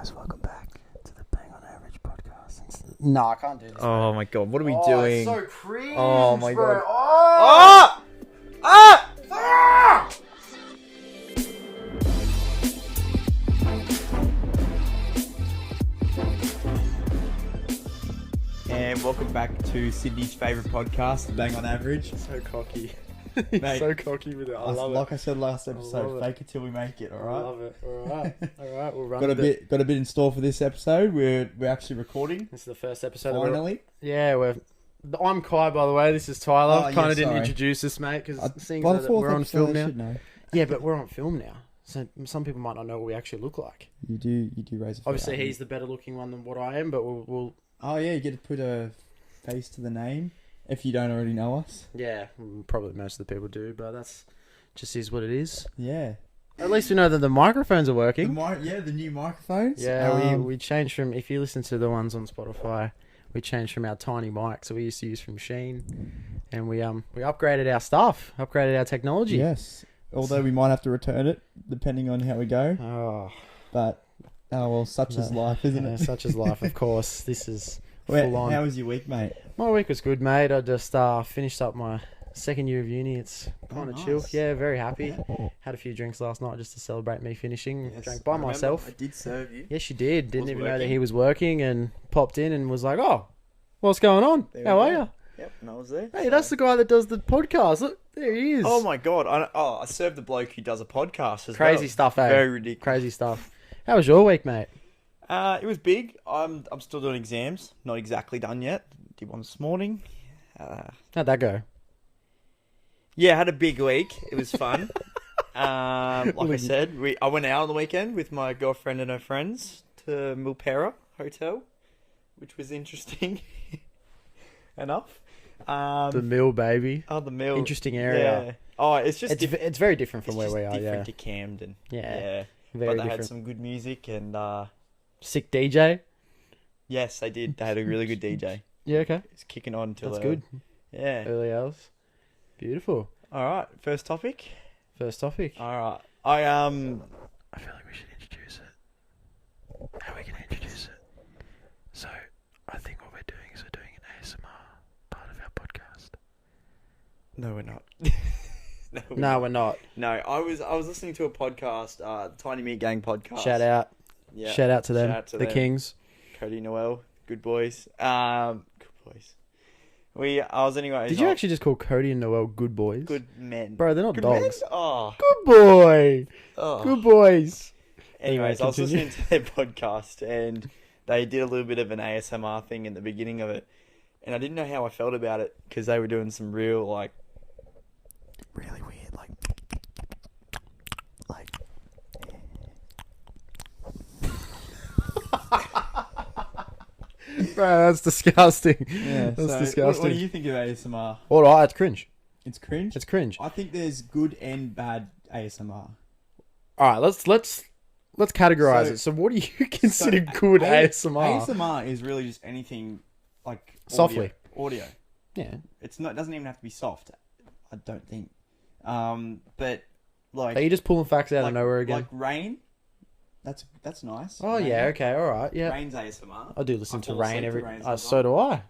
guys, welcome back to the Bang on Average podcast. No, I can't do this. Oh my god, what are we Oh, doing? it's so cringe, Oh my bro. god. Oh! Ah! Ah! And welcome back to Sydney's favourite podcast, Bang on Average. So cocky. Mate, so cocky with it. I love like it. I said last love episode, it. fake it till we make it, I alright? love it. Alright. Alright, we'll run Got a with it. bit in store for this episode. We're actually recording. This is the first episode. Finally. I'm Kai, by the way. This is Tyler. Oh, Kind yeah, of didn't sorry. introduce us, mate, because seeing By the that fourth we're on episode, film I now. should know. Yeah, but we're on film now, so some people might not know what we actually look like. You do raise a fair Obviously, argument. he's the better looking one than what I am, but we'll Oh yeah, you get to put a face to the name if you don't already know us. yeah, probably most of the people do, but that's just is what it is. Yeah. At least we know that the microphones are working. The new microphones. Yeah, we changed from, if you listen to the ones on Spotify, we changed from our tiny mics that we used to use from Sheen, and we upgraded our stuff, upgraded our technology. Yes. Although we might have to return it depending on how we go. Oh, But such is life, isn't yeah, it? such is life, of course. This is Well, full on. how was your week, mate? My week was good, mate. I just finished up my second year of uni. It's kind of chill. nice. Yeah, very happy. Had a few drinks last night just to celebrate me finishing. Drank by myself. I did serve you. Yes, you did. Didn't Was even know that working. he was working, and popped in and was like, "Oh, what's going on? There How we are go. you?" Yep, and I was there. Hey, that's the guy that does the podcast. Look, there he is. Oh my god! I served the bloke who does a podcast as Crazy well. stuff, eh? Very ridiculous. Crazy stuff. How was your week, mate? It was big. I'm still doing exams. Not exactly done yet. Did one this morning. How'd that go? Yeah, I had a big week. It was fun. Like I said, I went out on the weekend with my girlfriend and her friends to Milpera Hotel, which was interesting enough. The mill, baby. Oh, the mill. Interesting area. Yeah. Oh, it's just It's very different from it's where just we are. different Yeah, to Camden. Yeah. But very they had different. some good music and Sick DJ. yes, they did. They had a really good DJ. Yeah, okay. It's kicking on until That's good. Yeah. Early hours. Beautiful. All right. First topic. First topic. All right. I I feel like we should introduce it. How are we going to introduce it? So, I think what we're doing is we're doing an ASMR part of our podcast. No, we're not. No, we're not. No, I was listening to a podcast, the Tiny Meat Gang podcast. Shout out. Yeah. Shout out to them. Shout out to the them. Kings. Cody Noel, good boys. Good boys. I was anyway. Did you actually just call Cody and Noel good boys? Good men. Bro, they're not Good dogs. men? Oh. Good boy. Oh. Good boys. Anyways, I was Continue. listening to their podcast and they did a little bit of an ASMR thing in the beginning of it, and I didn't know how I felt about it because they were doing some real really weird like. Bro, that's disgusting. Yeah, That's so disgusting. What do you think of ASMR? All right, it's cringe. It's cringe. It's cringe. I think there's good and bad ASMR. All right, let's categorize So- it. So, what do you consider So, good A- ASMR? ASMR is really just anything like Softly. Audio. Yeah. It's not. It doesn't even have to be soft. I don't think. But like Are you just pulling facts out like, of nowhere again? Like rain. That's nice. Oh Rain. yeah, okay, all right, yeah. Rain's ASMR. I do listen I to fall Rain asleep to every. Rain So sometimes. do I.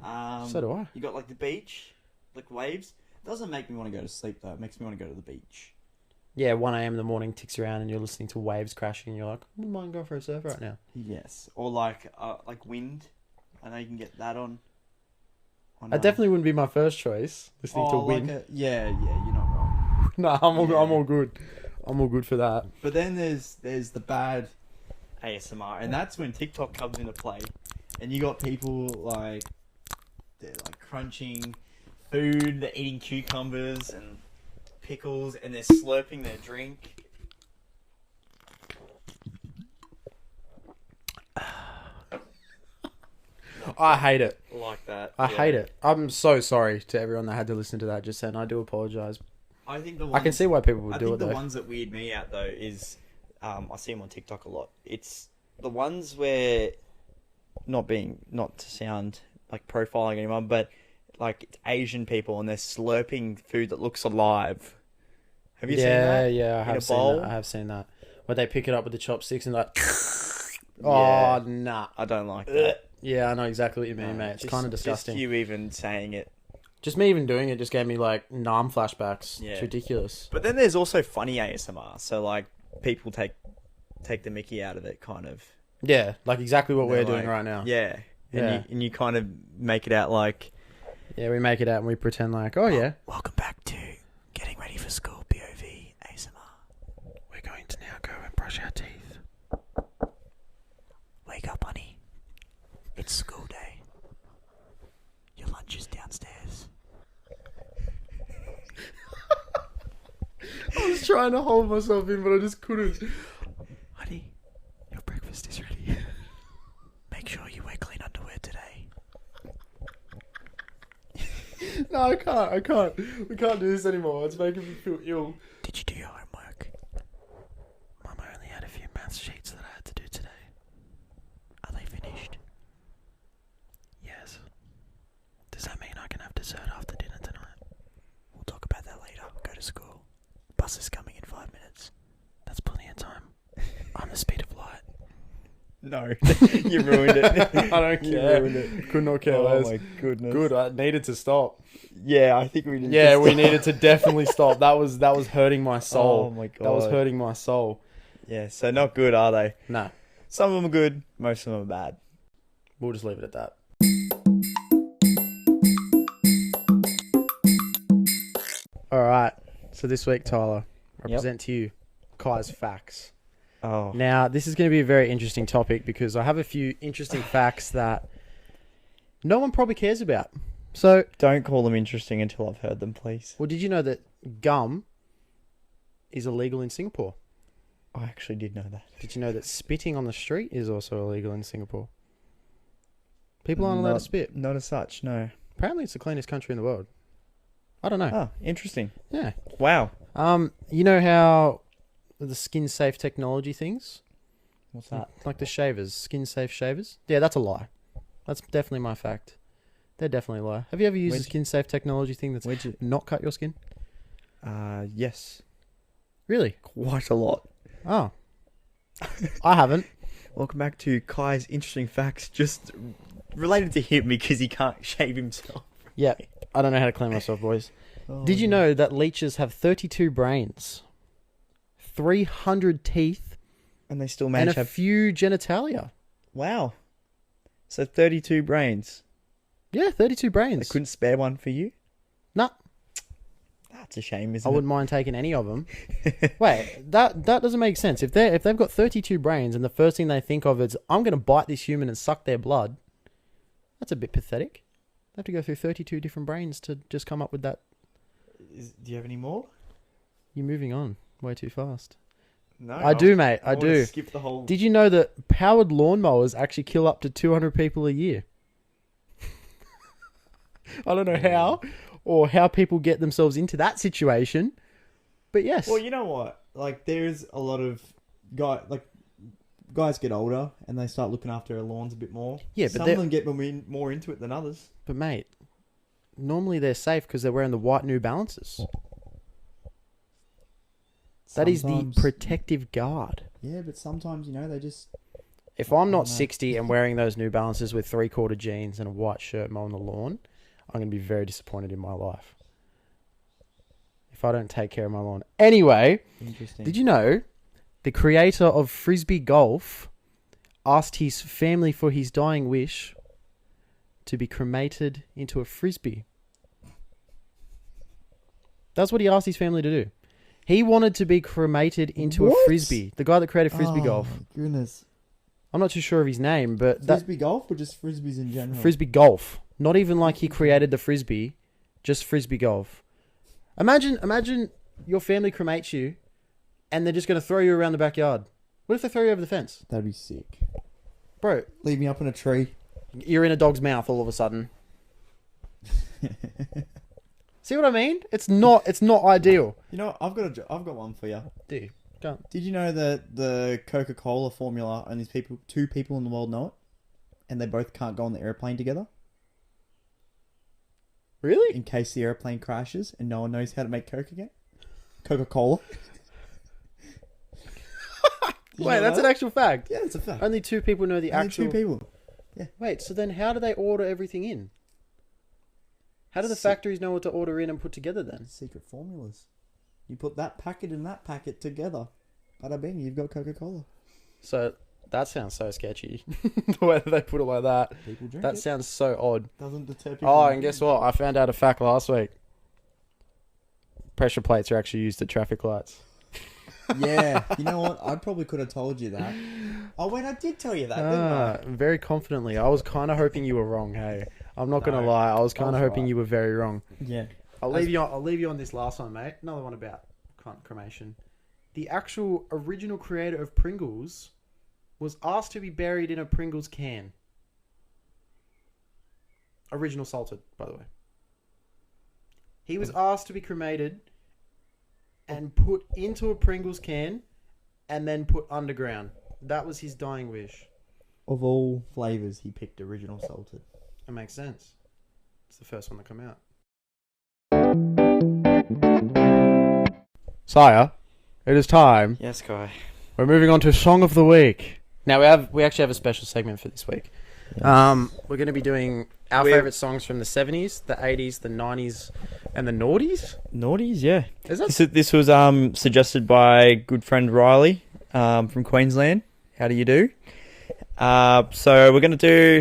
Yeah. So do I. You got like the beach, like waves. Doesn't make me want to go to sleep though. It makes me want to go to the beach. Yeah, 1 a.m. in the morning ticks around and you're listening to waves crashing and you're like, I wouldn't mind going for a surf right now. Yes. Or like wind. I know you can get that on. I definitely wouldn't be my first choice listening to like wind. yeah, you're not wrong. No, I'm all Yeah. good. I'm all good for that. But then there's the bad ASMR, and that's when TikTok comes into play, and you got people like they're like crunching food, they're eating cucumbers and pickles, and they're slurping their drink. I hate it. like that. I Yeah. hate it. I'm so sorry to everyone that had to listen to that just then. I do apologize. I think the ones, I can see why people would I do think it the though. ones that weird me out though is I see them on TikTok a lot. It's the ones where not to sound like profiling anyone, but like it's Asian people and they're slurping food that looks alive. Have you seen that? Yeah, I In a have seen bowl? that. I have seen that. where they pick it up with the chopsticks and like, Yeah. oh nah. I don't like that. Yeah, I know exactly what you mean, No, mate. It's just- kind of disgusting. Just you even saying it. Just me even doing it just gave me like numb flashbacks. Yeah. It's ridiculous. But then there's also funny ASMR. So like people take the mickey out of it, kind of. Yeah, like exactly what They're we're doing like- right now. Yeah. Yeah. And you kind of make it out like, Yeah, we make it out and we pretend like, oh yeah. welcome back to Getting Ready for School POV ASMR. We're going to now go and brush our teeth. Wake up, honey. It's school day. Your lunch is downstairs. I was trying to hold myself in, but I just couldn't. Honey, your breakfast is ready. Make sure you wear clean underwear today. No, I can't. We can't do this anymore. It's making me feel ill. Did you do your homework? Mum, I only had a few maths sheets that I had to do today. Are they finished? Yes. Does that mean I can have dessert after dinner tonight? We'll talk about that later. Go to school. Bus is coming in 5 minutes. That's plenty of time. I'm the speed of light. No, you ruined it. I don't You care. ruined it. Could not care Oh less. my goodness. Good, I needed to stop. Yeah, I think we did. Yeah, we needed to definitely stop. That was hurting my soul. Oh my god. That was hurting my soul. Yeah, so not good, are they? No, Some of them are good, most of them are bad. we'll just leave it at that. All right. So this week, Tyler, I Yep. present to you Kai's facts. Oh. Now, this is going to be a very interesting topic because I have a few interesting facts that no one probably cares about. So, Don't call them interesting until I've heard them, please. well, did you know that gum is illegal in Singapore? I actually did know that. Did you know that spitting on the street is also illegal in Singapore? People aren't allowed to spit. Not as such, no. Apparently, it's the cleanest country in the world. I don't know. Oh, interesting. Yeah. Wow. You know how the skin safe technology things, What's that? like the shavers, skin safe shavers? Yeah, that's a lie. That's definitely my fact. They're definitely a lie. Have you ever used a Where'd skin safe technology thing that's Where'd you... not cut your skin? Yes. Really? Quite a lot. Oh. I haven't. Welcome back to Kai's interesting facts, just related to him because he can't shave himself. Yeah. I don't know how to clean myself, boys. Did you know that leeches have 32 brains, 300 teeth, And they still and manage a to have... few genitalia? Wow. So 32 brains. Yeah, 32 They brains. couldn't spare one for you? Nah, That's a shame, I isn't wouldn't mind taking any of them. Wait, that doesn't make sense. If they've got 32 brains and the first thing they think of is I'm going to bite this human and suck their blood, that's a bit pathetic. They have to go through 32 different brains to just come up with that. Do you have any more? You're moving on way too fast. No. I do, mate. I wanna do. Skip the whole... Did you know that powered lawnmowers actually kill up to 200 people a year? I don't know how or how people get themselves into that situation, but yes. Well, you know what? Like, there's a lot of guys get older and they start looking after their lawns a bit more. Yeah, but some they're- of them get more into it than others. But mate, normally they're safe because they're wearing the white New Balances. That is the Sometimes- protective guard. Yeah, but sometimes, they just... If I'm not No. 60 and wearing those New Balances with 3/4 jeans and a white shirt mowing the lawn, I'm going to be very disappointed in my life. If I don't take care of my lawn. Anyway, Interesting. did you know the creator of Frisbee Golf asked his family for his dying wish to be cremated into a Frisbee? That's what he asked his family to do. He wanted to be cremated into a What? Frisbee. The guy that created Frisbee Golf. Oh, my goodness. I'm not too sure of his name, but that Frisbee golf or just Frisbees in general? Frisbee Golf. Not even like he created the Frisbee, just Frisbee Golf. Imagine your family cremates you and they're just going to throw you around the backyard. What if they throw you over the fence? That'd be sick. Bro, Leave me up in a tree. you're in a dog's mouth all of a sudden. See what I mean? It's not ideal. I've got one for you. Dude, go. Did you know that the Coca-Cola formula, only two people in the world know it? And they both can't go on the airplane together Really? in case the airplane crashes and no one knows how to make Coke again? Coca-Cola. you Wait, know that's that? an actual fact. Yeah, it's a fact. Only 2 people know the Only actual. 2 people. Wait, so then how do they order everything in? How do the factories know what to order in and put together then? Secret formulas. You put that packet and that packet together. Bada bing, you've got Coca-Cola. So that sounds so sketchy. The way that they put it like that. People drink That it. sounds so odd. Doesn't deter people. Oh, and guess what? I found out a fact last week. Pressure plates are actually used at traffic lights. Yeah, you know what? I probably could have told you that. Oh, wait, I did tell you that, didn't I? Very confidently. I was kind of hoping you were wrong, hey. I'm not going to No, lie. I was kind of was hoping right. you were very wrong. Yeah. I'll leave you on this last one, mate. Another one about cremation. The actual original creator of Pringles was asked to be buried in a Pringles can. Original salted, by the way. He was asked to be cremated and put into a Pringles can and then put underground. That was his dying wish. Of all flavours, he picked original salted. That makes sense. It's the first one to come out. Sire, it is time. Yes, Guy. We're moving on to Song of the Week. Now we actually have a special segment for this week. Yes. We're going to be doing our favourite songs from the 70s, the 80s, the 90s, and the noughties. Naughties, yeah. Is that This was suggested by good friend Riley from Queensland. How do you do? So we're going to do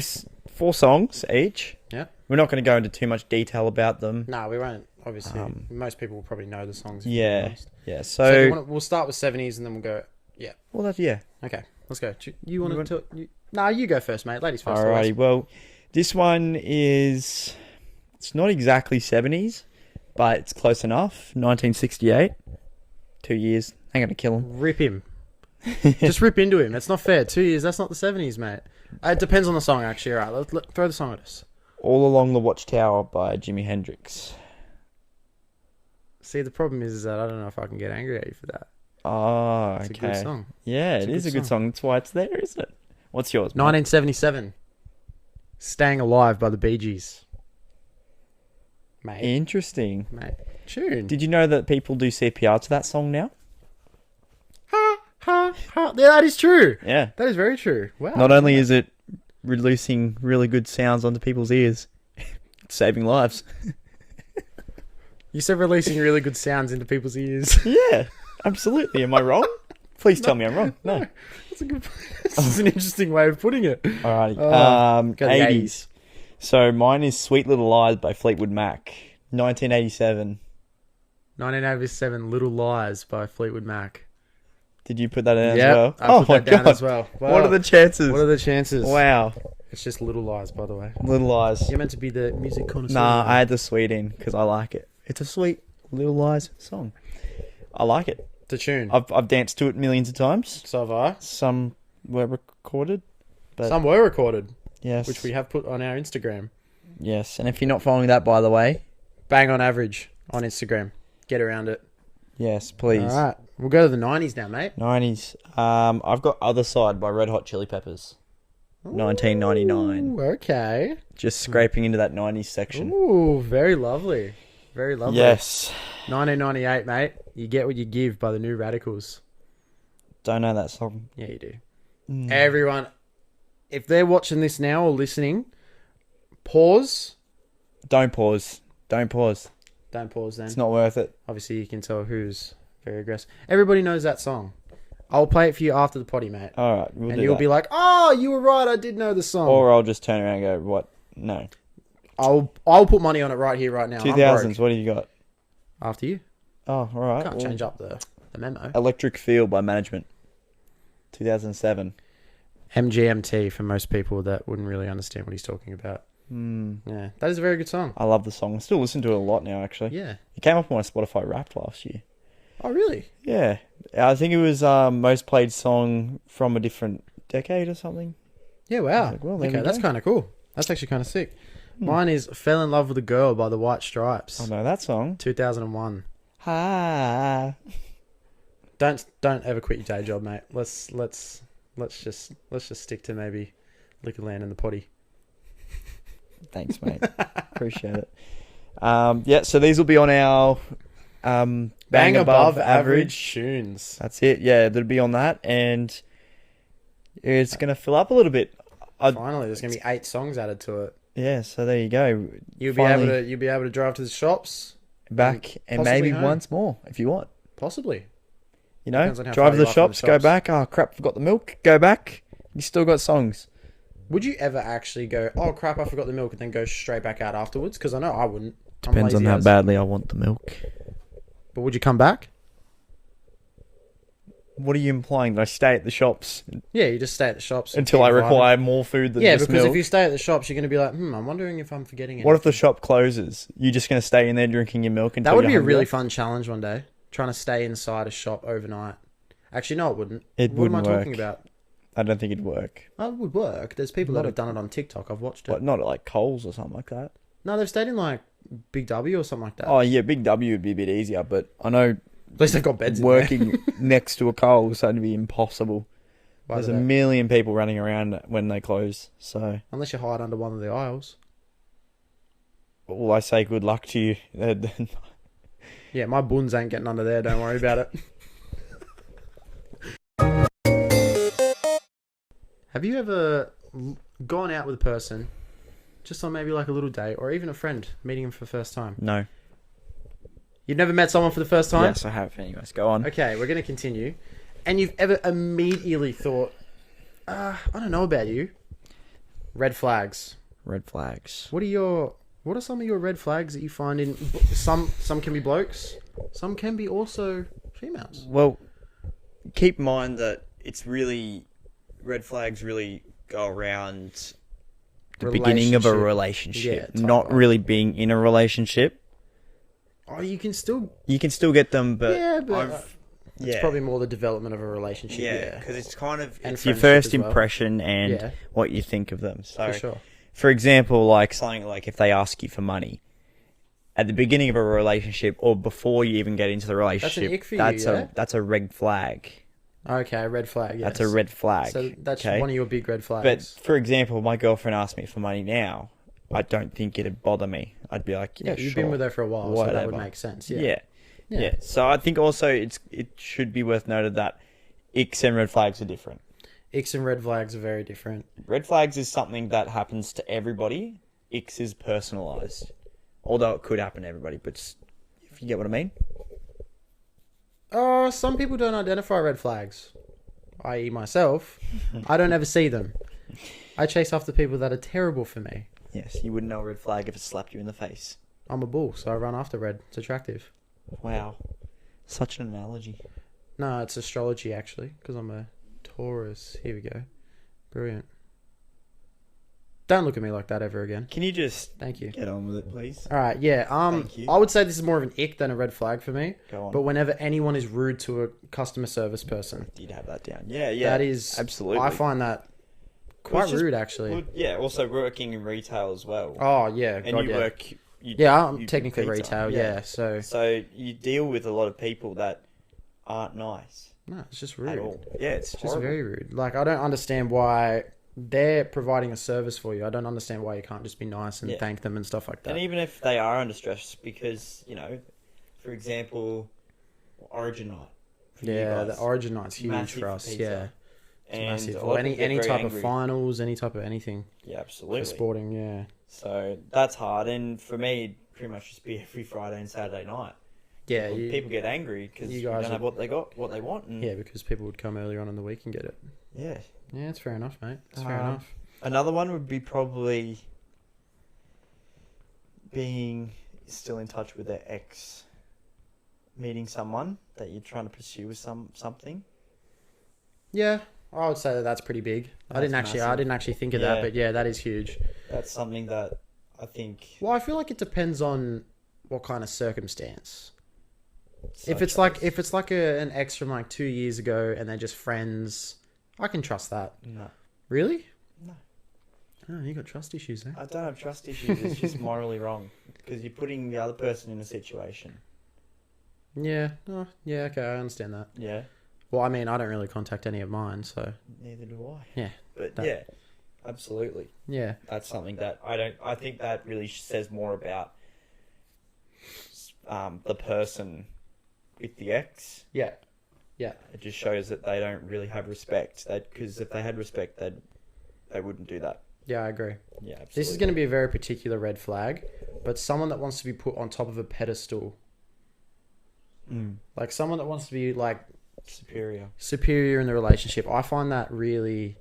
4 songs each. Yeah. We're not going to go into too much detail about them. No, we won't. Obviously, most people will probably know the songs. Yeah. Yeah. So we'll start with 70s and then we'll go. Yeah. Well, that's, yeah. Okay, let's go. You want to? Nah, you go first, mate. Ladies first. Alrighty. Well, this one is. It's not exactly 70s, but it's close enough. 1968. 2 years. I'm going to kill him. Rip him. Just rip into him. It's not fair. 2 years. That's not the 70s, mate. It depends on the song, actually. All right, let throw the song at us. All Along the Watchtower by Jimi Hendrix. See, the problem is that I don't know if I can get angry at you for that. Oh, It's okay. a good song. Yeah, It's it a is good a good song. That's why it's there, isn't it? What's yours, mate? 1977. Staying Alive by the Bee Gees. Mate. Interesting. Mate. Tune. Did you know that people do CPR to that song now? Ha, ha, ha. Yeah, that is true. Yeah. That is very true. Wow. Not only is it releasing really good sounds onto people's ears, it's saving lives. You said releasing really good sounds into people's ears. Yeah, absolutely. Am I wrong? Please tell me I'm wrong. No. That's a good. That's an interesting way of putting it. Alrighty. Go the 80s. So mine is Sweet Little Lies by Fleetwood Mac. 1987. 1987, Little Lies by Fleetwood Mac. Did you put that in Yeah, as well? I put that down as well. What Wow. are the chances? What are the chances? Wow. It's just Little Lies, by the way. Little Lies. You're meant to be the music connoisseur. Nah, I had the sweet in because I like it. It's a sweet Little Lies song. I like it. The tune. I've danced to it millions of times. So have I. Some were recorded, but Some were recorded, yes, which we have put on our Instagram. yes. And if you're not following that, by the way, Bang on average on Instagram. Get around it. yes, please. All right. We'll go to the 90s now, mate. 90s. I've got Other Side by Red Hot Chili Peppers. 1999. Ooh, okay. Just scraping into that 90s section. Ooh, very lovely. Very lovely. Yes. 1998, mate. You Get What You Give by the New Radicals. Don't know that song. Yeah, you do. Mm. Everyone, if they're watching this now or listening, pause. Don't pause. Don't pause. Don't pause then. It's not worth it. Obviously, you can tell who's very aggressive. Everybody knows that song. I'll play it for you after the potty, mate. All right, we'll And do you'll that. be like, oh, you were right. I did know the song. Or I'll just turn around and go, what? No. I'll put money on it right here, right now. I'm 2000s, broke. what have you got? After you. Oh, all right. Can't well, change up the memo. Electric Feel by Management. 2007. MGMT for most people that wouldn't really understand what he's talking about. Mm. Yeah, that is a very good song. I love the song. I still listen to it a lot now, actually. Yeah. It came up on my Spotify Wrapped last year. Oh, really? Yeah. I think it was most played song from a different decade or something. Yeah, wow. Like, well, there okay, we that's go. kind of cool. That's actually kind of sick. Mine is Fell in Love with a Girl by the White Stripes. I know that song. 2001. Ha. Don't ever quit your day job, mate. Let's just stick to maybe Liquorland and the potty. Thanks, mate. Appreciate it. Yeah, so these will be on our Bang above average. tunes. That's it. Yeah, that'll be on that, and it's gonna fill up a little bit. Finally, there's gonna be 8 songs added to it. Yeah, so there you go. You'll Finally be able to drive to the shops. back and possibly maybe home. once more if you want. Possibly. You know, Depends on how drive far to you the are from the shops, go shops. back. Oh crap, forgot the milk. Go back. You still got songs. Would you ever actually go, oh crap, I forgot the milk, and then go straight back out afterwards? Because I know I wouldn't. I'm Depends on lazy how as. badly I want the milk. But would you come back? What are you implying? That I stay at the shops Yeah, you just stay at the shops until I keep vibing. require more food than Yeah, just because milk? if you stay at the shops, you're going to be like, I'm wondering if I'm forgetting anything. What if the shop closes? You just gonna stay in there drinking your milk until That would you're be a hungry? really fun challenge one day. Trying to stay inside a shop overnight. Actually, no, it wouldn't. It What am I wouldn't talking work. about? I don't think it'd work. Oh, it would work. There's people Not that a- have done it on TikTok. I've watched it. But not at like Coles or something like that. No, they've stayed in like Big W or something like that. Oh yeah, Big W would be a bit easier, but I know At least they've got beds in there. working next to a Coles that'd be impossible. Why There's do a they? million people running around when they close. So, Unless you hide under one of the aisles. well, I say good luck to you. Yeah, my buns ain't getting under there. Don't worry about it. Have you ever gone out with a person, just on maybe like a little date, or even a friend, meeting him for the first time? No. You've never met someone for the first time? Yes, I have. Anyways, go on. Okay, we're going to continue. And you've ever immediately thought, I don't know about you. Red flags. Red flags. What are some of your red flags that you find in some can be blokes, some can be also females. Well, keep in mind that it's really red flags really go around the beginning of a relationship, Yeah, not totally. really being in a relationship. Oh, you can still You can still get them, but Yeah, but, I've, it's probably more the development of a relationship. Yeah, because it's kind of And it's your friendship first as well. impression and Yeah. what you think of them. So, for sure. for example, like something like if they ask you for money at the beginning of a relationship or before you even get into the relationship, ick for you, yeah? that's a red flag. Okay, red flag. Yes. That's a red flag. So that's okay? one of your big red flags. But for example, my girlfriend asked me for money now. I don't think it'd bother me. I'd be like, yeah, you've sure. been with her for a while, so that would Whatever. make sense. Yeah. Yeah. Yeah. So I think also it should be worth noted that icks and red flags are different. Icks and red flags are very different. Red flags is something that happens to everybody. Icks is personalized. Although it could happen to everybody, but if you get what I mean. Oh, some people don't identify red flags, i.e. myself. I don't ever see them. I chase after people that are terrible for me. Yes, you wouldn't know a red flag if it slapped you in the face. I'm a bull, so I run after red. It's attractive. Wow. Such an analogy. No, it's astrology, actually, because I'm a Taurus. Here we go. Brilliant. Don't look at me like that ever again. Can you just Thank you. get on with it, please? All right, yeah. Thank you. I would say this is more of an ick than a red flag for me. Go on. But whenever anyone is rude to a customer service person, You'd have that down. Yeah, yeah. that is absolutely. I find that quite just- rude, actually. Well, yeah, also working in retail as well. Oh yeah, and God, you yeah. work. Yeah, I'm you do technically pizza. retail. Yeah, so So you deal with a lot of people that aren't nice no, it's just at rude. all. Yeah, it's Just horrible. very rude. Like I don't understand why they're providing a service for you. I don't understand why you can't just be nice and Yeah. thank them and stuff like that. And even if they are under stress, because for example, Origin night. For you Yeah, guys, the Origin night's huge massive for us. pizza. Yeah, it's and massive. a Or lot of any people get very type angry. of finals, any type of anything Yeah, for absolutely. sporting. Yeah, So that's hard, and for me, it'd pretty much just be every Friday and Saturday night. yeah, People get angry because you you guys don't are- have what they want. And yeah, because people would come earlier on in the week and get it. yeah. Yeah, it's fair enough, mate. It's fair Um, enough. Another one would be probably being still in touch with their ex, meeting someone that you're trying to pursue with something. Yeah, I would say that that's pretty big. I That's didn't massive. actually think of Yeah. that, but yeah, that is huge. That's something that I think. Well, I feel like it depends on what kind of circumstance. If such it's like as- an ex from like 2 years ago and they're just friends, I can trust that. No, Really? No. Oh, you got trust issues, eh? I don't have trust issues. It's just morally wrong because you're putting the other person in a situation. Yeah. Oh, yeah. Okay, I understand that. Yeah. Well, I mean, I don't really contact any of mine, so Neither do I. Yeah, But that- yeah, absolutely. yeah. That's something that I think that really says more about the person with the X. Yeah. It just shows that they don't really have respect. Because if they had respect, they wouldn't do that. Yeah, I agree. Yeah, absolutely. This is going to be a very particular red flag, but someone that wants to be put on top of a pedestal. Like someone that wants to be like superior in the relationship. I find that really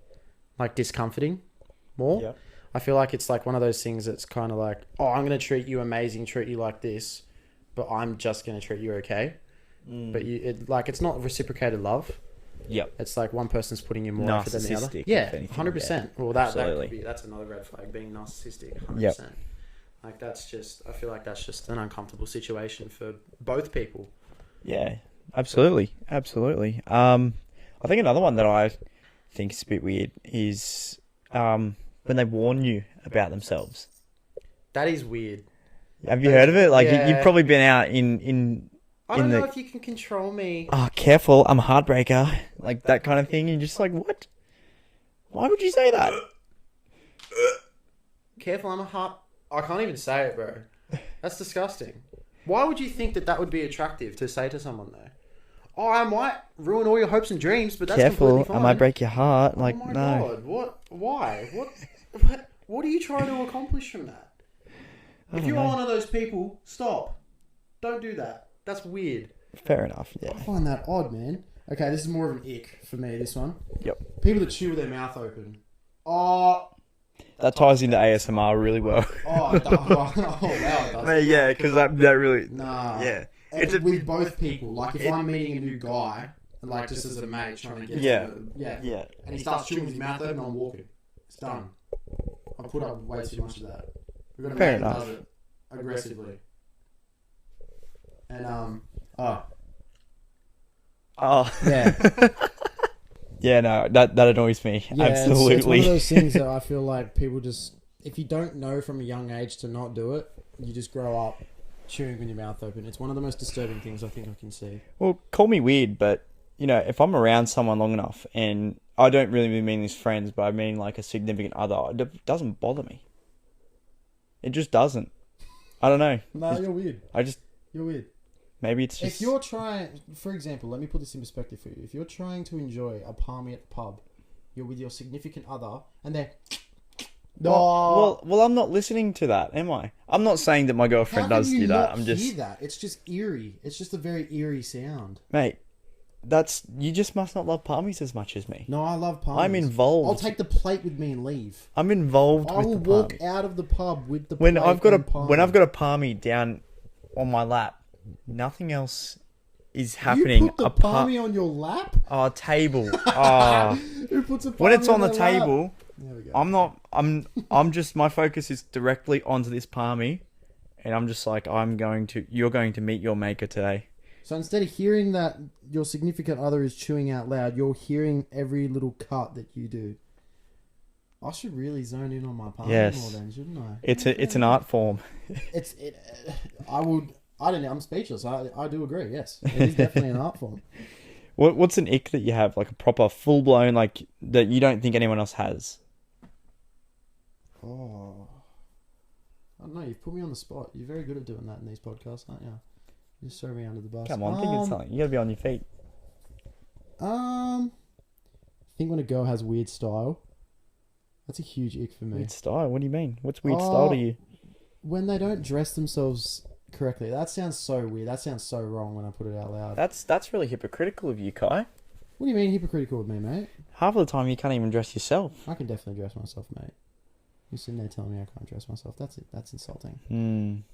like discomforting more. Yep. I feel like it's like one of those things that's kind of like, oh, I'm going to treat you amazing, treat you like this, but I'm just going to treat you okay. But it's not reciprocated love. Yep. It's like one person's putting you more effort than the other. Narcissistic, Yeah, if anything, 100%. yeah. Well, that's another red flag, being narcissistic. 100%. Yep. Like that's just, I feel like that's just an uncomfortable situation for both people. Yeah, absolutely. I think another one that I think is a bit weird is when they warn you about themselves. That is weird. Have you heard of it? Like Yeah. you've probably been out in I don't know if you can control me. oh, careful, I'm a heartbreaker, like that kind of thing. You're just like, what? Why would you say that? Careful, I'm a heart. I can't even say it, bro. That's disgusting. Why would you think that would be attractive to say to someone though? Oh, I might ruin all your hopes and dreams, but that's Careful, completely fine. I might break your heart. Like, oh my no. God, what? Why? What are you trying to accomplish from that? If you are one of those people, stop. Don't do that. That's weird. Fair enough, yeah. I find that odd, man. Okay, this is more of an ick for me, this one. Yep. People that chew with their mouth open. Oh, That ties into ASMR really well. wow, it does. Mate, yeah, because that really... Nah. Yeah. It's with both people. Like, if I'm meeting a new guy, and like, just as a mate trying to get Yeah. yeah. And he starts chewing with his mouth open, I'm walking. It's done. I put up way too much of that. We've got a Fair mate that enough. does it aggressively. And, Oh. yeah. Yeah, no, that annoys me. Yeah, Absolutely. It's one of those things that I feel like people just, if you don't know from a young age to not do it, you just grow up chewing with your mouth open. It's one of the most disturbing things I think I can see. Well, call me weird, but, you know, if I'm around someone long enough, and I don't really mean these friends, but I mean like a significant other, it doesn't bother me. It just doesn't. I don't know. No, you're weird. You're weird. Maybe it's just... If you're trying, for example, let me put this in perspective for you. If you're trying to enjoy a palmy at the pub, you're with your significant other, and they're... Well, I'm not listening to that, am I? I'm not saying that my girlfriend does do that. I'm just... hear that? It's just eerie. It's just a very eerie sound. Mate, you just must not love palmies as much as me. No, I love palmies. I'm involved. I'll take the plate with me and leave. I'm involved I with will the walk palmy. out of the pub with the When plate I've got and palmy. when I've got a palmy down on my lap, nothing else is happening. You put the palmy on your lap? Oh, table. Oh. Who puts a palmy When it's on the their lap? table, There we go. I'm just, my focus is directly onto this palmy, and I'm just like, you're going to meet your maker today. So instead of hearing that your significant other is chewing out loud, you're hearing every little cut that you do. I should really zone in on my palmy Yes. more then, shouldn't I? It's an art form. I don't know, I'm speechless. I do agree, yes. It is definitely an art form. What's an ick that you have, like a proper full blown, like that you don't think anyone else has? Oh. I don't know, you've put me on the spot. You're very good at doing that in these podcasts, aren't you? You just throw me under the bus. Come on, think of something. You gotta be on your feet. I think when a girl has weird style, that's a huge ick for me. Weird style? What do you mean? What's weird style to you? When they don't dress themselves correctly. That sounds so weird. That sounds so wrong when I put it out loud. That's really hypocritical of you, Kai. What do you mean hypocritical of me, mate? Half of the time you can't even dress yourself. I can definitely dress myself, mate. You're sitting there telling me I can't dress myself. That's it. That's insulting.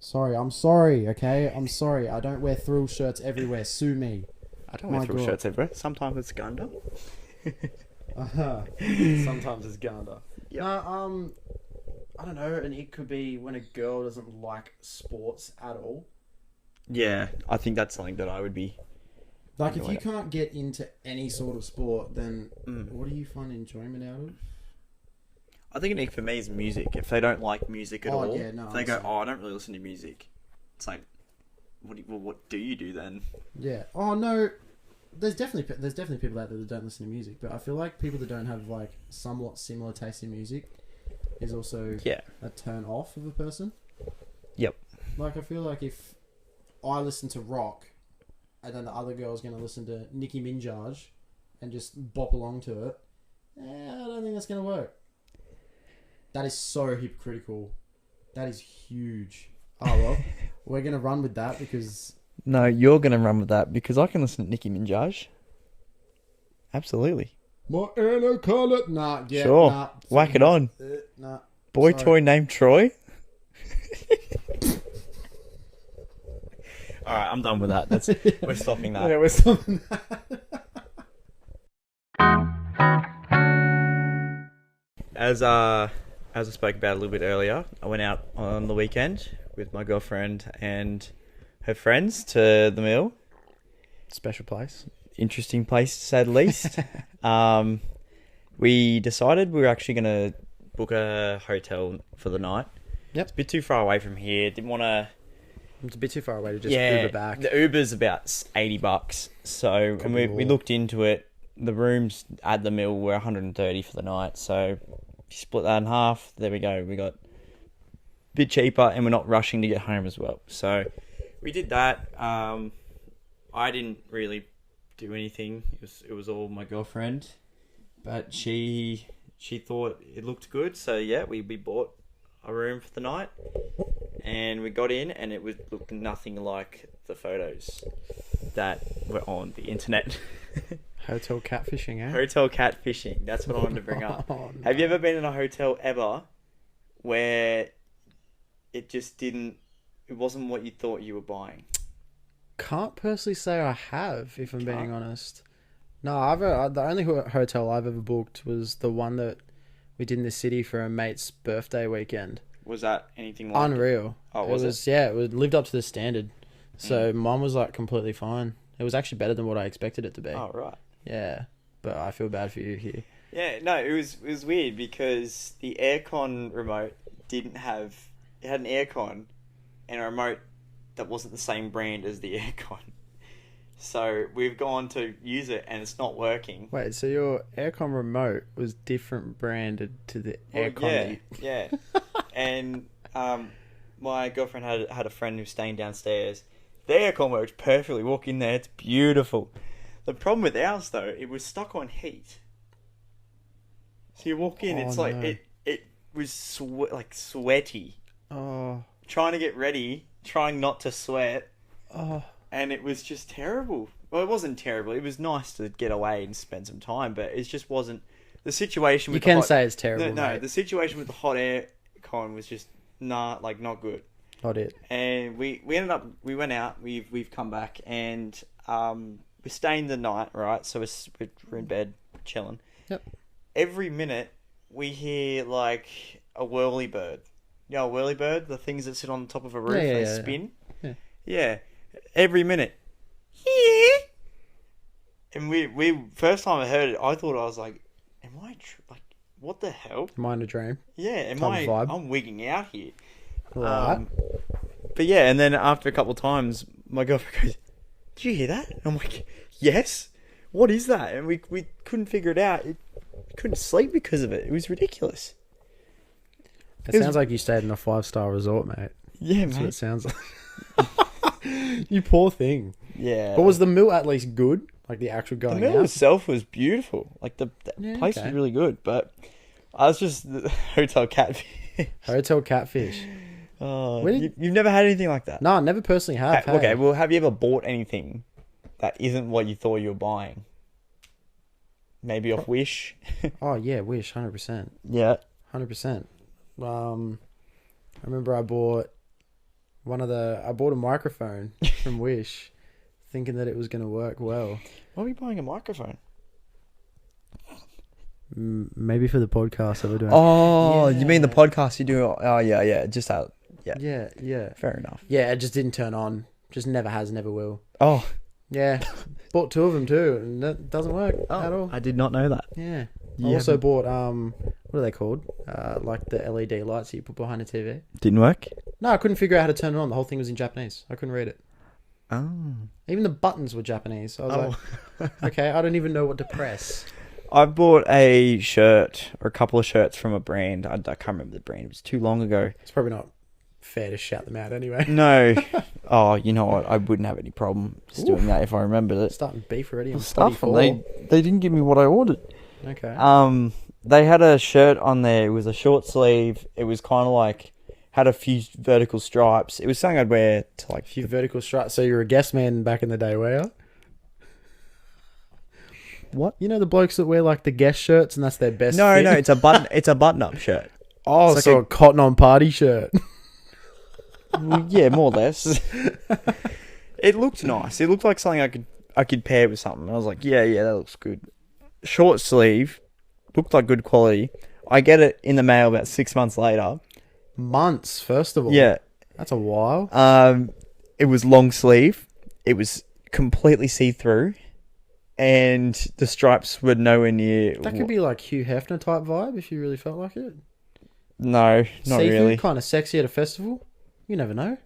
Sorry, I'm sorry, okay? I'm sorry. I don't wear thrill shirts everywhere. Sue me. I don't wear thrill shirts everywhere. Sometimes it's Gunda. Sometimes it's Gunda. Yep. No, I don't know, and it could be when a girl doesn't like sports at all. Yeah, I think that's something that I would be. Like, if you can't get into any sort of sport, then what do you find enjoyment out of? I think an ick for me is music. If they don't like music at all, yeah, no, if they go, I don't really listen to music. It's like, what do you do then? Yeah. Oh no, there's definitely people out there that don't listen to music, but I feel like people that don't have like somewhat similar taste in music is also a turn off of a person. Yep. Like, I feel like if I listen to rock and then the other girl's going to listen to Nicki Minaj and just bop along to it. I don't think that's going to work. That is so hypocritical. That is huge. Oh, well, we're going to run with that because... No, you're going to run with that because I can listen to Nicki Minaj. Absolutely. My anaconda... Nah, yeah, sure. nah. Whack it on. Nah. Boy Sorry. toy named Troy. Alright, I'm done with that. We're stopping that. Yeah, we're stopping that. As I spoke about a little bit earlier, I went out on the weekend with my girlfriend and her friends to the mill. Special place. Interesting place to say the least. We decided we were actually going to book a hotel for the night. Yep. It's a bit too far away from here. Didn't want to... It's a bit too far away to just Uber back. The Uber's about $80. So, and we looked into it. The rooms at the mill were $130 for the night. So, split that in half. There we go. We got a bit cheaper and we're not rushing to get home as well. So, we did that. I didn't really do anything. It was all my girlfriend. But she thought it looked good. So, yeah, we bought a room for the night. And we got in, and it looked nothing like the photos that were on the internet. Hotel catfishing, eh? Hotel catfishing. That's what I wanted to bring up. Oh, no. Have you ever been in a hotel ever where it just didn't... It wasn't what you thought you were buying? Can't personally say I have, if I'm being Can't? honest. No, the only hotel I've ever booked was the one that we did in the city for a mate's birthday weekend. Was that anything like Unreal. Oh, was it? Yeah, it lived up to the standard. So mine was like completely fine. It was actually better than what I expected it to be. Oh, right. Yeah, but I feel bad for you here. Yeah, no, it was weird because the aircon remote didn't have... It had an aircon and a remote that wasn't the same brand as the aircon. So we've gone to use it and it's not working. Wait, so your aircon remote was different branded to the aircon? Yeah. And my girlfriend had a friend who's staying downstairs. The aircon works perfectly. Walk in there, it's beautiful. The problem with ours though, it was stuck on heat. So you walk in, it's like no. it was sweaty. Oh. Trying to get ready, trying not to sweat. Oh. And it was just terrible. Well, it wasn't terrible. It was nice to get away and spend some time, but it just wasn't the situation. With You can say it's terrible. No, mate. the situation with the hot air con was just not good. Not it. And we went out. We've come back and we're staying the night, right? So we're in bed chilling. Yep. Every minute we hear like a whirlybird. You know, a whirlybird, the things that sit on the top of a roof, they spin. Yeah. Every minute. Yeah. And we first time I heard it, I thought I was like, am I what the hell? Am I in a dream? Yeah, Vibe. I'm wigging out here. Right. But yeah, and then after a couple of times, my girlfriend goes, "Did you hear that?" And I'm like, "Yes. What is that?" And we couldn't figure it out. Couldn't sleep because of it. It was ridiculous. It sounds like you stayed in a 5-star resort, mate. Yeah, That's what mate. it sounds like. You poor thing. Yeah. But was the meal at least good? Like the actual going The meal out? itself was beautiful. Like the place okay. was really good, but I was just the hotel catfish. Hotel catfish. Oh, Where did- you've never had anything like that? No, I never personally have. Okay, hey. well, have you ever bought anything that isn't what you thought you were buying? Maybe off Wish? Oh, yeah, Wish, 100%. Yeah. 100%. I remember I bought a microphone from Wish, thinking that it was going to work well. Why are you buying a microphone? Maybe for the podcast that we're doing. Oh, Yeah. you mean the podcast you do? Oh, yeah. Just how... Yeah. Fair enough. Yeah, it just didn't turn on. Just never has, never will. Oh. Yeah. Bought 2 of them too, and that doesn't work at all. I did not know that. Yeah. You I also haven't- bought, what are they called? Like the LED lights that you put behind the TV. Didn't work? No, I couldn't figure out how to turn it on. The whole thing was in Japanese. I couldn't read it. Oh. Even the buttons were Japanese. So I was like, okay, I don't even know what to press. I bought a shirt, or a couple of shirts from a brand. I can't remember the brand. It was too long ago. It's probably not fair to shout them out anyway. No. Oh, you know what? I wouldn't have any problem just doing that if I remembered it. Starting beef already on Stuff them. 44. They didn't give me what I ordered. Okay. They had a shirt on there. It was a short sleeve. It was kind of like had a few vertical stripes. It was something I'd wear to like A few vertical stripes. So you were a guest man back in the day, were you? What? You know the blokes that wear like the guest shirts and that's their best No, fit? no, it's a button. It's a button-up shirt. Oh, It's so like a cotton on party shirt. Well, yeah, more or less. It looked nice. It looked like something I could pair with something. I was like, yeah, that looks good. Short sleeve, looked like good quality. I get it in the mail about 6 months later. Months, first of all. Yeah. That's a while. It was long sleeve. It was completely see-through, and the stripes were nowhere near. That could be like Hugh Hefner type vibe if you really felt like it. No, not See-through, really. kind of sexy at a festival. You never know.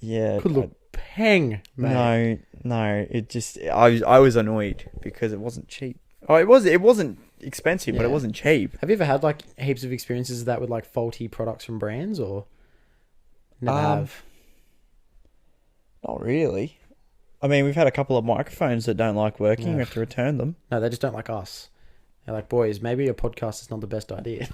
Yeah, Could look peng, mate. No. It just I was annoyed because it wasn't cheap. Oh, it wasn't expensive, but Yeah. it wasn't cheap. Have you ever had like heaps of experiences of that with like faulty products from brands or never have? Not really. I mean, we've had a couple of microphones that don't like working. Yeah. We have to return them. No, they just don't like us. They're like, boys, maybe a podcast is not the best idea.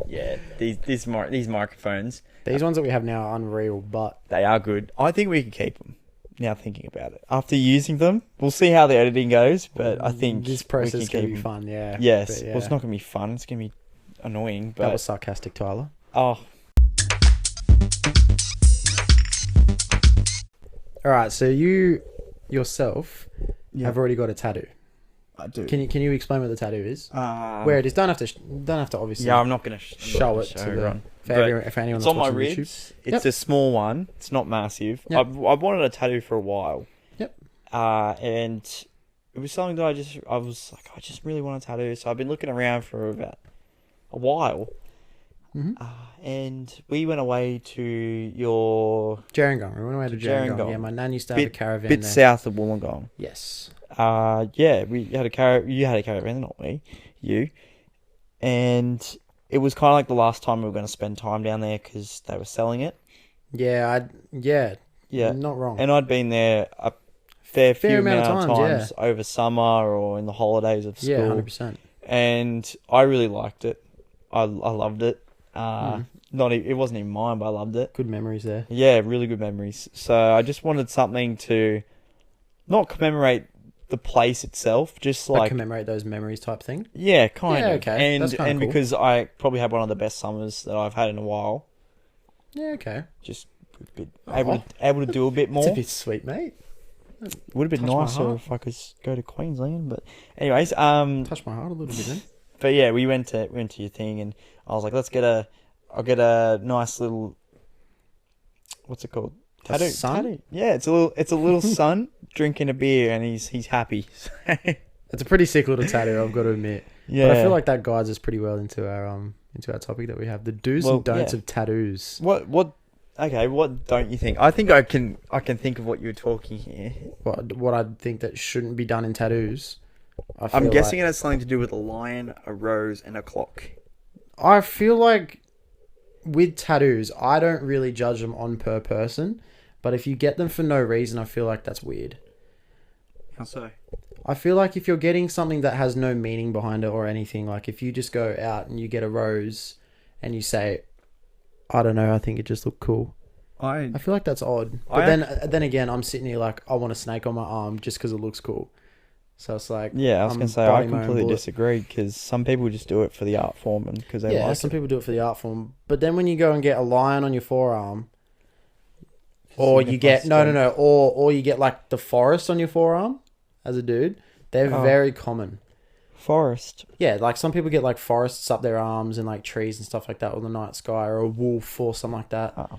Yeah, these microphones, These ones that we have now are unreal, but they are good. I think we can keep them. Now thinking about it, after using them, we'll see how the editing goes. But I think this we process can is going to keep be 'em. fun, yeah. Yes, But, well, it's not going to be fun. It's going to be annoying. But That was sarcastic, Tyler. oh, All right, so you yourself yeah, have already got a tattoo. I do. Can you explain what the tattoo is? Where it is? Don't have to obviously. Yeah, I'm not going to show it to the everyone. for, But everyone, for anyone It's that's on my watching YouTube. ribs. It's Yep. a small one. It's not massive. Yep. I've wanted a tattoo for a while. Yep. And it was something that I was like, I just really want a tattoo. So I've been looking around for about a while. Mm-hmm. And we went away to your Gerringong. We went away to Gerringong. Gerringong. Yeah, my nan used to have a caravan bit there. south of Wollongong. Yes. Yeah, we had you had a caravan, not me, you. And it was kind of like the last time we were going to spend time down there because they were selling it. Yeah, Yeah. not wrong. And I'd been there a fair few amount amount of of times, times over summer or in the holidays of school. Yeah, 100%. And I really liked it. I loved it. It wasn't even mine, but I loved it. Good memories there. Yeah, really good memories. So I just wanted something to not commemorate the place itself, just Like like commemorate those memories type thing. yeah, kind Yeah, of. okay. And That's kinda cool. because I probably had one of the best summers that I've had in a while. Yeah, okay. Just a bit able to do a bit more. It's a bit sweet, mate. Would have been touch my nicer heart. if I could go to Queensland, but anyways, Touched my heart a little bit then. but yeah, we went to your thing, and I was like, I'll get a nice little, what's it called? A sun? Tattoo. Yeah, it's a little son drinking a beer, and he's happy. It's a pretty sick little tattoo, I've got to admit. Yeah, But I feel like that guides us pretty well into our topic that we have, the do's and don'ts of tattoos. what? Okay, what don't you think? I think I can think of what you're talking here. What I think that shouldn't be done in tattoos. I'm guessing it has something to do with a lion, a rose, and a clock. I feel like with tattoos, I don't really judge them on per person, but if you get them for no reason, I feel like that's weird. How so? I feel like if you're getting something that has no meaning behind it or anything, like if you just go out and you get a rose and you say, I don't know, I think it just looked cool. I feel like that's odd. But then again, I'm sitting here like, I want a snake on my arm just because it looks cool. So it's like... Yeah, I was I'm going to say, I biting my own completely bullet. disagree, because some people just do it for the art form and because they Yeah, like some it. people do it for the art form. But then when you go and get a lion on your forearm, or you get... No. Or you get like the forest on your forearm as a dude, they're very common. Forest. Yeah, like some people get like forests up their arms and like trees and stuff like that, or the night sky, or a wolf or something like that. Oh.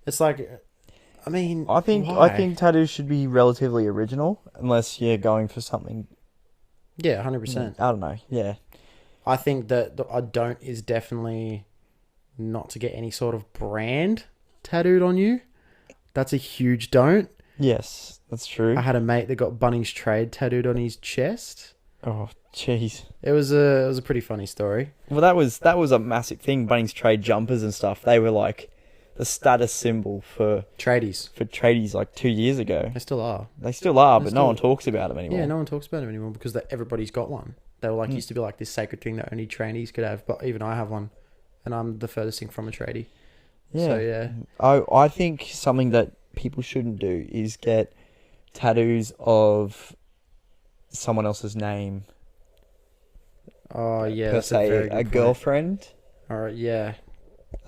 It's like, I mean, I think why? tattoos should be relatively original, unless you're going for something. Yeah, 100%. I don't know. Yeah. I think that a don't is definitely not to get any sort of brand tattooed on you. That's a huge don't. Yes, that's true. I had a mate that got Bunnings Trade tattooed on his chest. Oh, jeez. It was a pretty funny story. Well, that was a massive thing. Bunnings Trade jumpers and stuff. They the status symbol for Tradies. tradies like 2 years ago. They still are. They still are, They but still- no one talks about them anymore. Yeah, no one talks about them anymore because everybody's got one. They were like used to be like this sacred thing that only trainees could have, but even I have one, and I'm the furthest thing from a tradie. Yeah. So yeah. I think something that people shouldn't do is get tattoos of someone else's name. Oh yeah, per that's se, a very good point. girlfriend. All right, yeah.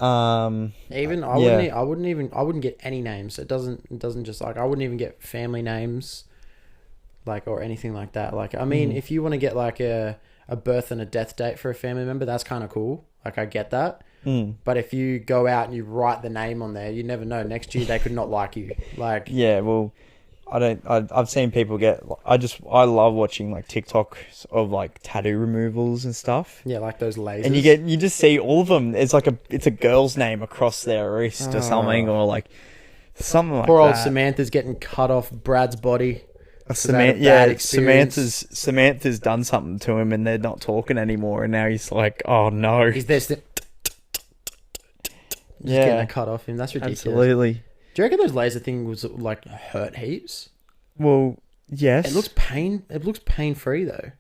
Even I wouldn't get any names. It doesn't just like I wouldn't even get family names, like or anything like that. Like I mean, if you want to get like a birth and a death date for a family member, that's kind of cool. Like I get that. But if you go out and you write the name on there, you never know. Next year they could not like you. Like Yeah, well, I've seen people get. I love watching like TikToks of like tattoo removals and stuff. yeah, like those lasers. And you just see all of them. It's a girl's name across their wrist or something, or like something like Poor old that. Samantha's getting cut off Brad's body. Experience. Samantha's done something to him, and they're not talking anymore. And now he's like, oh no, He's there. Just getting a cut off him. That's ridiculous. absolutely. Do you reckon those laser things like hurt heaps? Well, yes. It looks pain free though,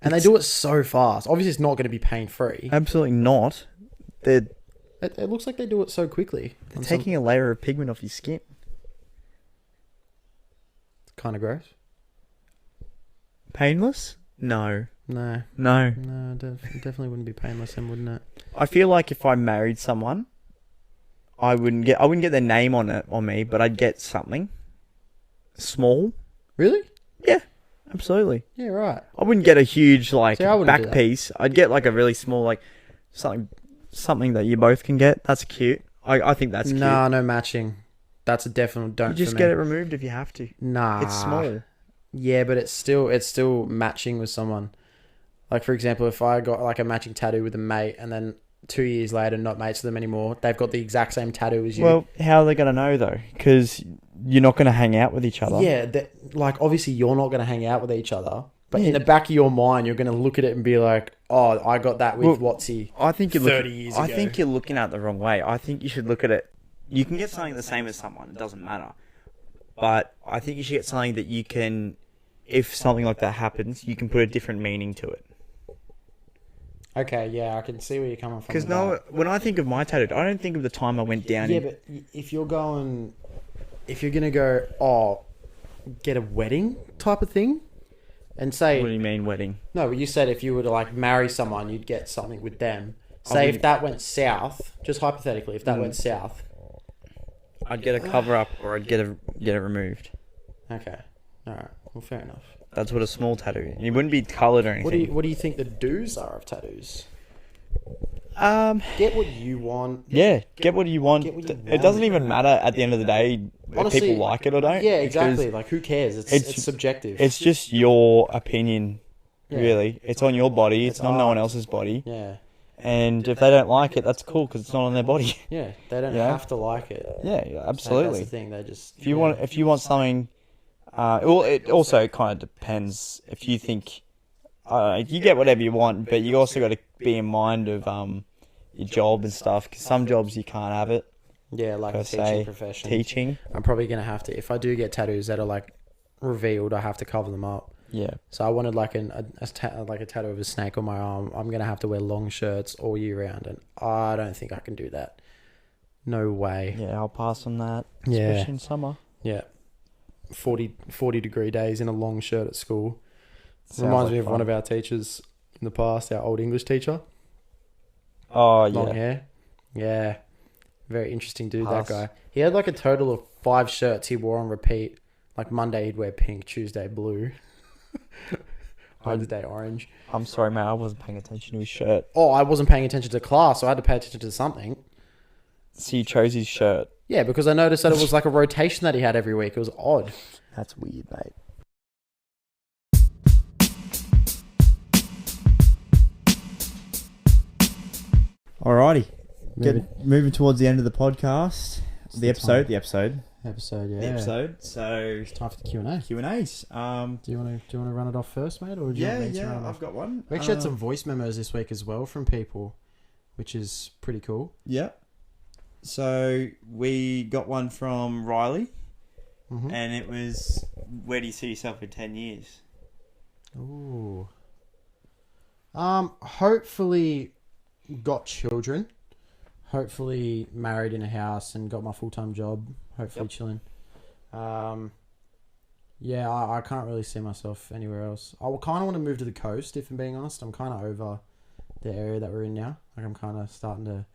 and they do it so fast. Obviously, it's not going to be pain free. absolutely not. They're It looks like they do it so quickly. taking a layer of pigment off your skin. Kind of gross. Painless? No. No, definitely wouldn't be painless, then, wouldn't it? I feel like if I married someone, I wouldn't get their name on me, but I'd get something small. Really? Yeah, absolutely. Yeah, right. I wouldn't get a huge like See, I wouldn't do back that. piece. I'd get like a really small like something that you both can get. That's cute. I think that's cute. Nah, no matching. That's a definite don't. You just for me. get it removed if you have to. Nah, It's small. Yeah, but it's still matching with someone. Like for example, if I got like a matching tattoo with a mate, and then 2 years later not mates with them anymore, they've got the exact same tattoo as you. Well, how are they going to know though? Because you're not going to hang out with each other. Yeah, like obviously you're not going to hang out with each other, but in the back of your mind, you're going to look at it and be like, "Oh, I got that with Watsy." I think you're 30 years ago. I think you're looking at it the wrong way. I think you should look at it. You can get something the same as someone. It doesn't matter. But I think you should get something that you can, if something like that happens, you can put a different meaning to it. Okay, yeah, I can see where you're coming from. Because with that. when I think of my tattoo, I don't think of the time I went down. Yeah, but if you're gonna go, get a wedding type of thing, and say, What do you mean wedding? no, but you said if you were to like marry someone, you'd get something with them. Say if that went south, just hypothetically, if that went south. I'd get a cover up, or I'd get it removed. Okay, all right, well, fair enough. That's what a small tattoo. It wouldn't be coloured or anything. What do you think the do's are of tattoos? Get what you want. Yeah, get what you want. Get what you It doesn't want. even matter at the end of the day if Honestly, people like it or don't. Yeah, exactly. because Like, who cares? It's subjective. It's just your opinion, Yeah. really. It's on your body. It's It's not no one art. else's body. yeah, And if they don't like it, that's cool because it's not on their body. yeah. They don't Yeah. have to like it. Yeah, So absolutely. that's the thing. They just If you want something, it also kind of depends. If you think you get whatever you want, but you also got to be in mind of your job and stuff. Because some jobs you can't have it. Yeah, like Per a teaching se, profession. teaching. I'm probably gonna have to. If I do get tattoos that are like revealed, I have to cover them up. Yeah. So I wanted like a tattoo of a snake on my arm. I'm gonna have to wear long shirts all year round, and I don't think I can do that. No way. Yeah, I'll pass on that. Yeah. Especially in summer. Yeah. 40 degree days in a long shirt at school. Sounds Reminds like me of fun. one of our teachers in the past, our old English teacher. Oh, Long yeah. hair. Yeah. Very interesting dude, Pass. that guy. He had like a total of 5 shirts he wore on repeat. Like Monday he'd wear pink, Tuesday blue, Wednesday orange. I'm sorry, mate. I wasn't paying attention to his shirt. Oh, I wasn't paying attention to class, so I had to pay attention to something. So you chose his shirt. Yeah, because I noticed that it was like a rotation that he had every week. It was odd. That's weird, mate. Alrighty. Moving towards the end of the podcast. The episode. Episode, yeah. The episode. So It's time for the Q&A. Q&As. Do you want to run it off first, mate, or do you want me to run it off? I've got one. We actually had some voice memos this week as well from people, which is pretty cool. Yeah. So we got one from Riley, Mhm. and it was, where do you see yourself in 10 years? Ooh. Hopefully got children. Hopefully married in a house and got my full-time job. Hopefully Yep. chilling. Yeah, I can't really see myself anywhere else. I kind of want to move to the coast, if I'm being honest. I'm kind of over the area that we're in now. Like, I'm kind of starting to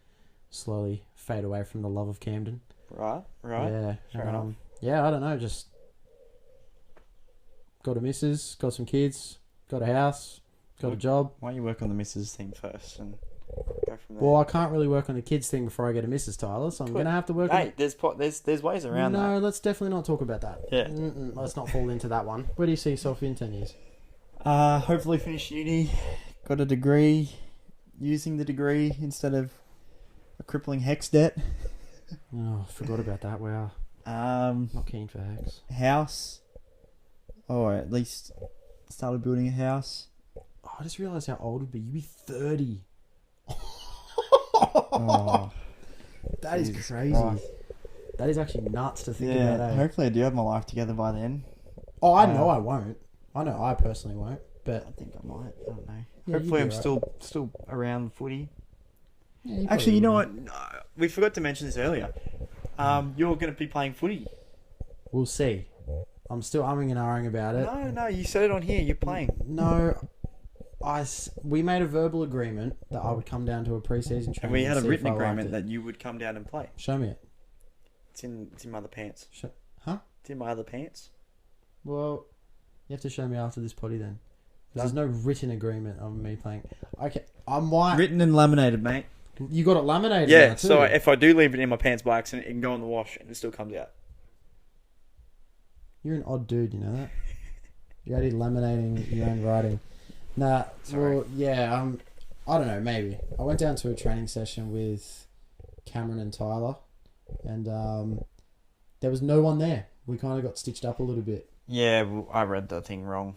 slowly fade away from the love of Camden. Right. Yeah. Fair enough. Yeah, I don't know. Just got a missus, got some kids, got a house, got a job. Why don't you work on the missus thing first and go from there? Well, I can't really work on the kids thing before I get a missus, Tyler, so I'm Could. going to have to work on Hey, there's ways around No, let's definitely not talk about that. Yeah. Let's not fall into that one. Where do you see yourself in 10 years? Hopefully finish uni, got a degree, using the degree instead of a crippling HEX debt. Oh, forgot about that. Wow. Not keen for hex. House, or at least started building a house. Oh, I just realised how old would be. You'd be 30. Oh, That is Jesus crazy. Christ. That is actually nuts to think Yeah, about. hopefully I do have my life together by then. Oh, I know I won't. I know I personally won't. But I think I might. I don't know. Yeah, Hopefully you'd I'm be right. still around the footy. yeah, you Actually, you know probably what? that. We forgot to mention this earlier. You're going to be playing footy. will. We'll see. I'm still umming and ahhing about it. No, you said it on here. You're playing. No, we made a verbal agreement that I would come down to a pre-season training. And we had a see if written I liked agreement it. that you would come down and play. Show me it. It's in my other pants. Huh? It's in my other pants. Well, you have to show me after this potty then. 'Cause there's no written agreement on me playing. Okay, I might. Written and laminated, mate. You got it laminated. Yeah, now, too. so if I do leave it in my pants by accident, it can go in the wash and it still comes out. You're an odd dude, you know that? You're already laminating your own writing. Nah, Sorry. well, yeah, I don't know, maybe. I went down to a training session with Cameron and Tyler, and there was no one there. We kind of got stitched up a little bit. Yeah, well, I read the thing wrong.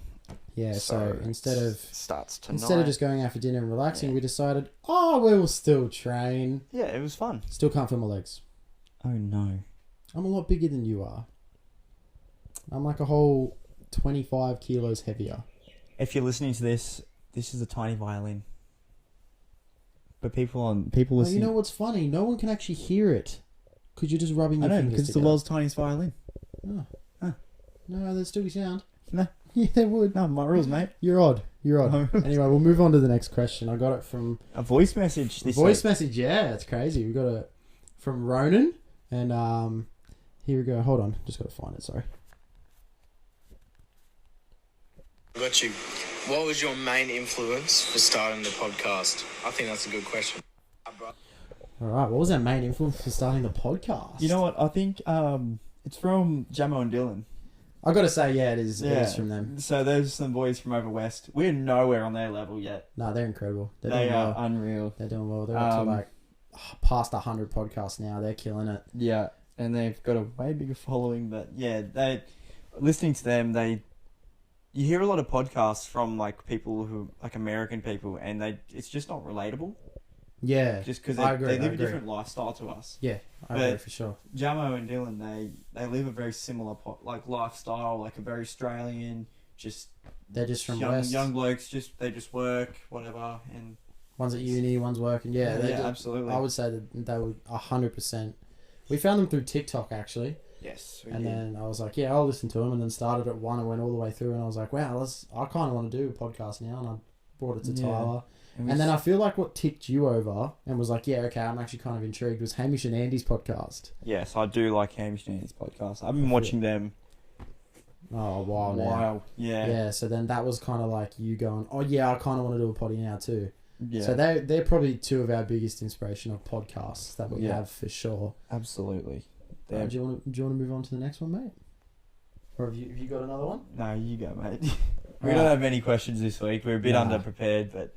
Yeah, so instead of starts tonight. just going out for dinner and relaxing, Yeah. we decided, we'll still train. Yeah, it was fun. Still can't feel my legs. Oh no. I'm a lot bigger than you are. I'm like a whole 25 kilos heavier. If you're listening to this is a tiny violin. But people Well, listening. you know what's funny? No one can actually hear it. Because you're just rubbing I your know, fingers because it's the together. world's tiniest violin. Oh. Huh. No, there'd still be sound. No. Yeah, there would. No, my rules, mate. You're odd. You're odd. No. Anyway, we'll move on to the next question. I got it from A voice message. This voice week. message. Yeah, it's crazy. We got it from Ronan, and here we go. Hold on, just got to find it. Sorry. I got you. What was your main influence for starting the podcast? I think that's a good question. All right. What was our main influence for starting the podcast? You know what? I think it's from Jamo and Dylan. I got to say, yeah, it is. It is from them. So there's some boys from over west. We're nowhere on their level yet. No, they're incredible. They're They doing are well. unreal. They're doing well. They're up to like past 100 podcasts now. They're killing it. Yeah, and they've got a way bigger following. But yeah, they listening to them. You hear a lot of podcasts from like people who like American people, and it's just not relatable. Yeah, Just because I they agree, live I a agree. different lifestyle to us. Yeah, I But- agree for sure. Jamo and Dylan, they live a very similar like lifestyle, like a very Australian, just They're just from young, West. young blokes. They just work whatever, and One's at uni, one's working. Yeah, they do. absolutely. I would say that they would 100%. We found them through TikTok actually, Yes, we and did. then I was like, yeah, I'll listen to them. And then started at one and went all the way through, and I was like, wow, I kind of want to do a podcast now, and I brought it to Yeah. Tyler. And And then I feel like what ticked you over and was like, yeah, okay, I'm actually kind of intrigued was Hamish and Andy's podcast. Yes, I do like Hamish and Andy's podcast. I've been watching them Oh, wow, now. wow, yeah, Yeah, so then that was kind of like you going, oh yeah, I kind of want to do a potty now too. yeah, So they're probably two of our biggest inspirational podcasts that we Yeah. have for sure. absolutely. Do you want to move on to the next one, mate? Or have you got another one? No, you go, mate. we Alright. don't have any questions this week. We're a bit Nah. underprepared, but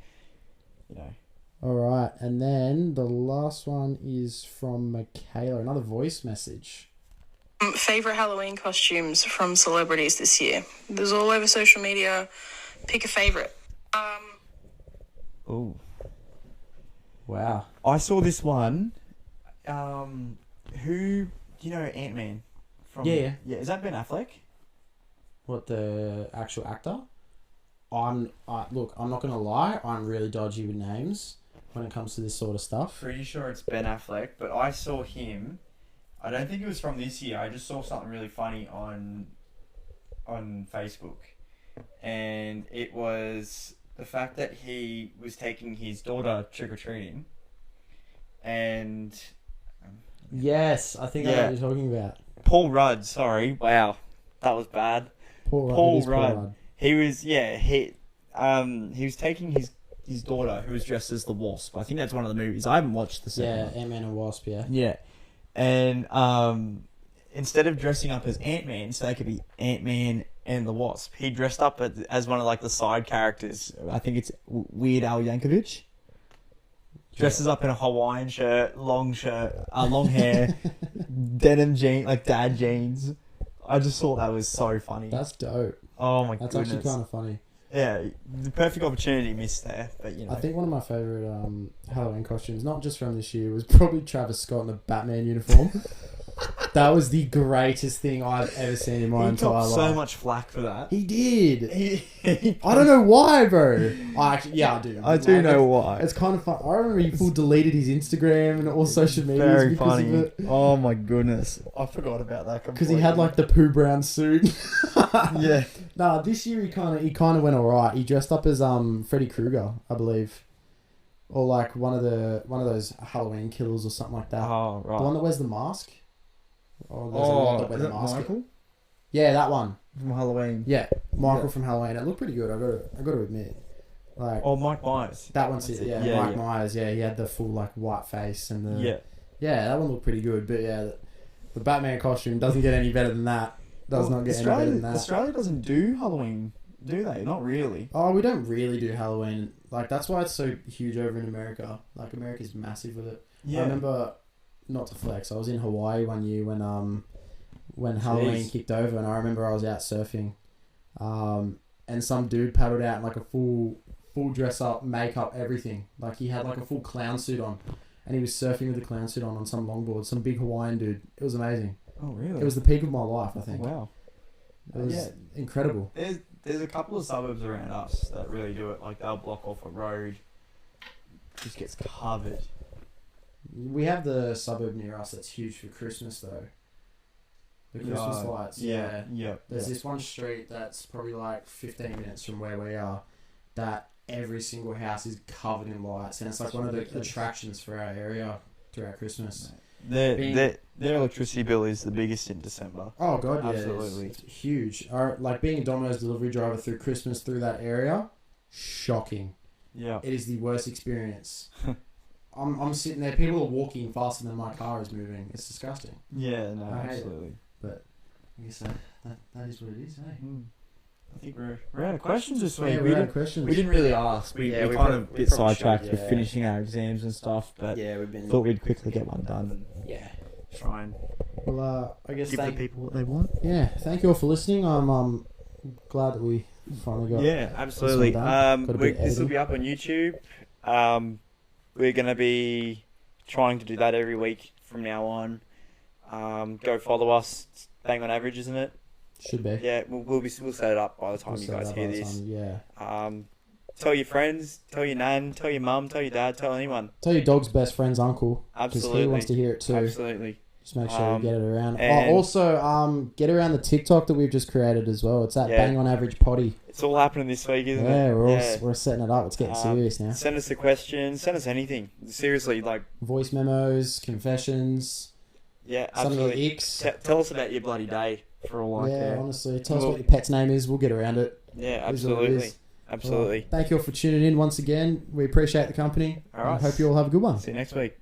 you know. All right, and then the last one is from Michaela, another voice message. Favorite Halloween costumes from celebrities this year. There's all over social media. Pick a favorite. Oh, Wow. I saw this one. who do you know Ant-Man from? Yeah. Yeah. Is that Ben Affleck? What, the actual actor? Look, I'm not gonna lie. I'm really dodgy with names when it comes to this sort of stuff. Pretty sure it's Ben Affleck, but I saw him. I don't think it was from this year. I just saw something really funny on Facebook, and it was the fact that he was taking his daughter trick or treating, and Yes, I think I know Yeah. what you're talking about. Paul Rudd. Sorry. Wow, that was bad. Paul Paul Rudd. Rudd. He was he was taking his daughter who was dressed as the Wasp. I think that's one of the movies. I haven't watched the second Yeah, one. Ant-Man and Wasp, yeah. Yeah, and instead of dressing up as Ant-Man, so they could be Ant-Man and the Wasp, he dressed up as one of like the side characters. I think it's Weird Al Yankovic. Dresses up in a Hawaiian shirt, long hair, denim jeans, like dad jeans. I just thought that was so funny. That's dope. Oh my That's goodness. actually kind of funny. Yeah, the perfect opportunity missed there, but you know. I think one of my favourite Halloween costumes, not just from this year, was probably Travis Scott in a Batman uniform. That was the greatest thing I've ever seen in my he entire got life. so much flack for that. He did. He I don't know why, bro. I do. I do know Like, why. It's kind of fun. I remember he full deleted his Instagram and all social media Very because funny. of it. Oh my goodness. I forgot about that Because he had like the poo brown suit. Yeah. Nah, this year he kind of went alright. He dressed up as Freddy Krueger, I believe, or like one of those Halloween killers or something like that. Oh, right. The one that wears the mask. Oh, there's a lot that wear is the it mask. Michael Yeah, that one. from Halloween? Yeah, Michael Yeah. from Halloween. It looked pretty good. I got to admit, like Oh, Mike Myers. that one's That's it. it. Yeah, Mike Myers. Yeah, he had the full like white face and the Yeah. that one looked pretty good. But yeah, the Batman costume doesn't get any better than that. Does not get any better than that. Australia doesn't do Halloween, do they? Not really. Oh, we don't really do Halloween. Like that's why it's so huge over in America. Like America's massive with it. Yeah. I remember, not to flex, I was in Hawaii one year when Halloween Jeez. kicked over, and I remember I was out surfing, and some dude paddled out in like a full dress up, makeup, everything. Like he had like a full clown suit on, and he was surfing with the clown suit on some longboard. Some big Hawaiian dude. It was amazing. Oh, really? It was the peak of my life, I think. Wow. It was Yeah. incredible. There's a couple of suburbs around us that really do it. Like they'll block off a road, just gets covered. We have the suburb near us that's huge for Christmas though. The Christmas lights, yeah. Yeah. There's this one street that's probably like 15 minutes from where we are that every single house is covered in lights, and it's like one of the attractions for our area throughout Christmas. Their electricity bill is the biggest in December. Oh god, yeah, Absolutely. it's huge. Like being a Domino's delivery driver through Christmas through that area, shocking. Yeah. It is the worst experience. I'm sitting there, people are walking faster than my car is moving. It's disgusting. Yeah, no, I hate it. absolutely. But I guess that is what it is, eh? I think we're out of questions this week. Yeah, we we're out of didn't questions. we didn't really ask. We Yeah, we kind prob- of we bit probably sidetracked should, with yeah. finishing our exams and stuff, but Yeah, we've been. thought we'd quickly get one done Yeah. and try and Well, I guess give the people what they want. thank you all for listening. I'm glad that we finally got. Yeah, absolutely. This one done. Got a bit of This will editing. be up on YouTube. We're going to be trying to do that every week from now on. Go follow us. It's bang on average, isn't it? Should be. Yeah, we'll set it up by the time We'll you set it guys up hear by the this. time, yeah. Tell your friends, tell your nan, tell your mum, tell your dad, tell anyone. Tell your dog's best friend's uncle. Because Absolutely. he wants to hear it too. Absolutely. Just make sure you get it around. and- Also, get around the TikTok that we've just created as well. It's at Yeah. Bang on Average Potty. It's all happening this week, isn't Yeah, it? we're setting it up. It's getting serious now. Send us a question. Send us anything. Seriously, like, Voice memos, confessions, yeah, some of your absolutely. icks. Tell us about your bloody day for all I Yeah, care. honestly. Tell us Well- what your pet's name is. We'll get around it. Yeah, It is what it absolutely. is. Absolutely. Well, thank you all for tuning in once again. We appreciate the company. All right. I hope you all have a good one. See you next week.